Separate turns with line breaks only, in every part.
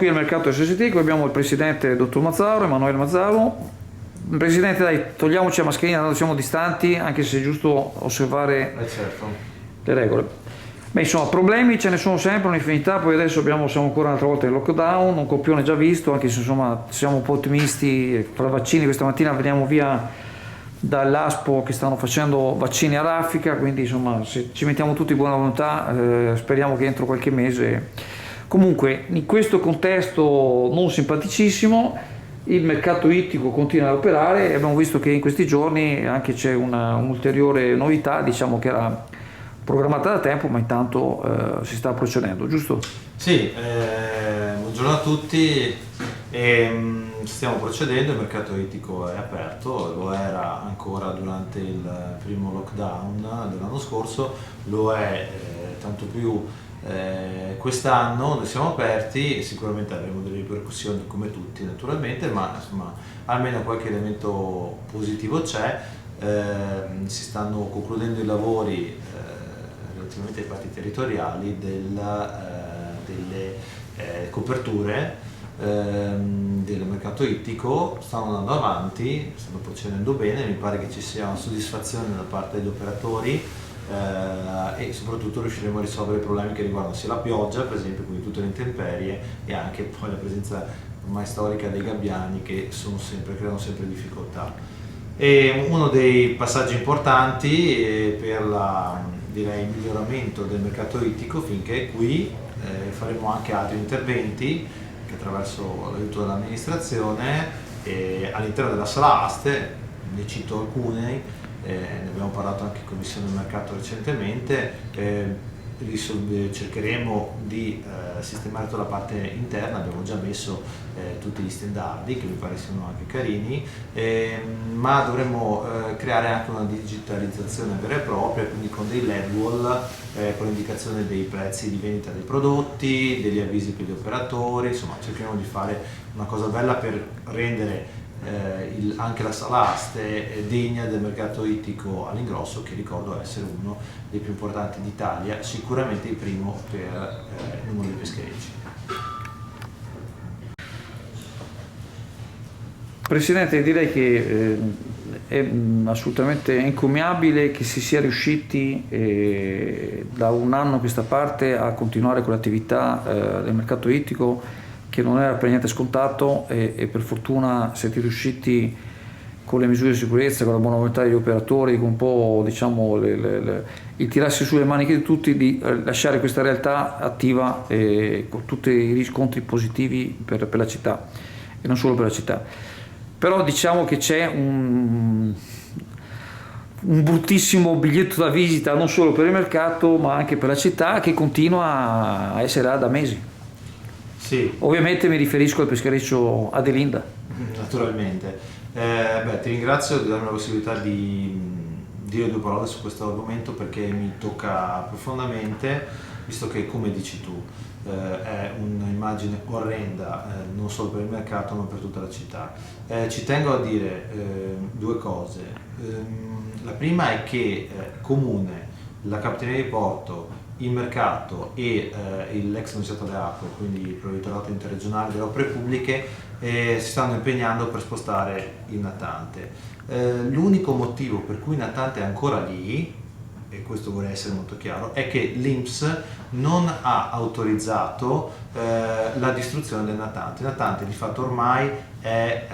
qui al mercato SST, qui abbiamo il presidente, il dottor Mazzaro, Emanuele Mazzaro. Presidente, dai, togliamoci la mascherina, tanto siamo distanti, anche se è giusto osservare
certo.
le regole. Beh, insomma, problemi ce ne sono sempre, un'infinità, poi adesso siamo ancora un'altra volta in lockdown, un copione già visto, anche se insomma siamo un po' ottimisti, fra i vaccini questa mattina veniamo via dall'ASPO che stanno facendo vaccini a raffica, quindi insomma se ci mettiamo tutti buona volontà speriamo che entro qualche mese. Comunque in questo contesto non simpaticissimo il mercato ittico continua ad operare e abbiamo visto che in questi giorni anche c'è un'ulteriore novità, diciamo che era programmata da tempo, ma intanto si sta procedendo, giusto?
Sì, buongiorno a tutti. Stiamo procedendo, il mercato ittico è aperto, lo era ancora durante il primo lockdown dell'anno scorso, lo è tanto più quest'anno. Noi siamo aperti e sicuramente avremo delle ripercussioni come tutti naturalmente, ma insomma almeno qualche elemento positivo c'è. Si stanno concludendo i lavori relativamente ai parti territoriali delle coperture del mercato ittico, stanno andando avanti, stanno procedendo bene, mi pare che ci sia una soddisfazione da parte degli operatori e soprattutto riusciremo a risolvere i problemi che riguardano sia la pioggia, per esempio, quindi tutte le intemperie, e anche poi la presenza ormai storica dei gabbiani che creano sempre difficoltà. E uno dei passaggi importanti per il miglioramento del mercato ittico finché è qui, faremo anche altri interventi che attraverso l'aiuto dell'amministrazione all'interno della sala aste, ne cito alcuni, ne abbiamo parlato anche in Commissione del Mercato recentemente. Cercheremo di sistemare tutta la parte interna, abbiamo già messo tutti gli standardi che mi pare siano anche carini, ma dovremmo creare anche una digitalizzazione vera e propria, quindi con dei LED wall, con l'indicazione dei prezzi di vendita dei prodotti, degli avvisi per gli operatori, insomma cercheremo di fare una cosa bella per rendere anche la sala aste degna del mercato ittico all'ingrosso, che ricordo essere uno dei più importanti d'Italia, sicuramente il primo per il numero di pescherecci.
Presidente, direi che è assolutamente encomiabile che si sia riusciti da un anno a questa parte a continuare con l'attività del mercato ittico, che non era per niente scontato, e per fortuna siete riusciti con le misure di sicurezza, con la buona volontà degli operatori, con un po' diciamo il tirarsi sulle maniche di tutti, di lasciare questa realtà attiva con tutti i riscontri positivi per la città e non solo per la città. Però diciamo che c'è un bruttissimo biglietto da visita non solo per il mercato ma anche per la città, che continua a essere là da mesi.
Sì.
Ovviamente mi riferisco al peschereccio Adelinda.
Naturalmente. Ti ringrazio di darmi la possibilità di dire due parole su questo argomento, perché mi tocca profondamente, visto che, come dici tu, è un'immagine orrenda non solo per il mercato ma per tutta la città. Ci tengo a dire due cose. La prima è che Comune, la Capitaneria di Porto, il mercato e l'ex Ministero delle Acque, quindi il Provveditorato Interregionale delle Opere Pubbliche, si stanno impegnando per spostare il natante. L'unico motivo per cui il natante è ancora lì, e questo vorrei essere molto chiaro, è che l'INPS non ha autorizzato la distruzione del natante. Il natante di fatto ormai è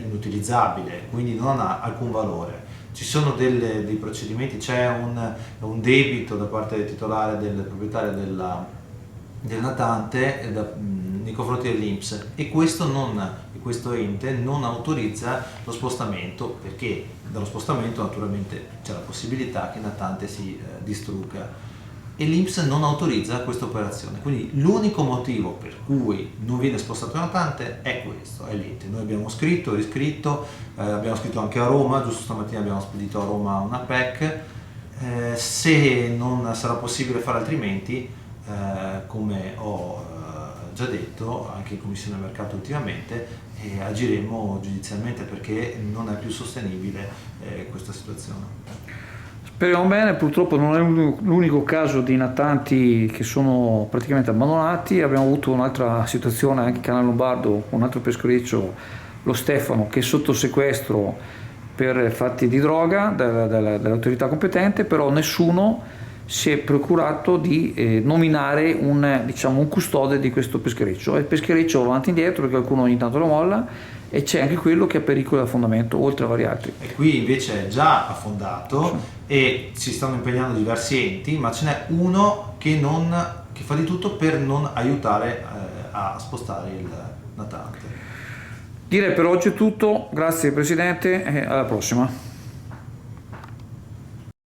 inutilizzabile, quindi non ha alcun valore. Ci sono dei procedimenti, c'è un debito da parte del titolare, del proprietario del natante nei confronti dell'INPS, e questo ente non autorizza lo spostamento, perché dallo spostamento naturalmente c'è la possibilità che il natante si distrugga, e l'INPS non autorizza questa operazione. Quindi l'unico motivo per cui non viene spostato il natante è questo, è l'ente. Noi abbiamo scritto, riscritto, abbiamo scritto anche a Roma, giusto stamattina abbiamo spedito a Roma una PEC. Se non sarà possibile fare altrimenti, come ho già detto anche in Commissione Mercato ultimamente, agiremo giudizialmente, perché non è più sostenibile questa situazione.
Speriamo bene, purtroppo non è l'unico caso di natanti che sono praticamente abbandonati. Abbiamo avuto un'altra situazione anche in Canale Lombardo, un altro peschereccio, lo Stefano, che è sotto sequestro per fatti di droga dell'autorità competente, però nessuno si è procurato di nominare un custode di questo peschereccio. E il peschereccio va avanti e indietro perché qualcuno ogni tanto lo molla, e c'è anche quello che è a pericolo di affondamento, oltre a vari altri.
E qui invece è già affondato e si stanno impegnando diversi enti, ma ce n'è uno che fa di tutto per non aiutare a spostare il natante.
Direi per oggi è tutto, grazie Presidente e alla prossima.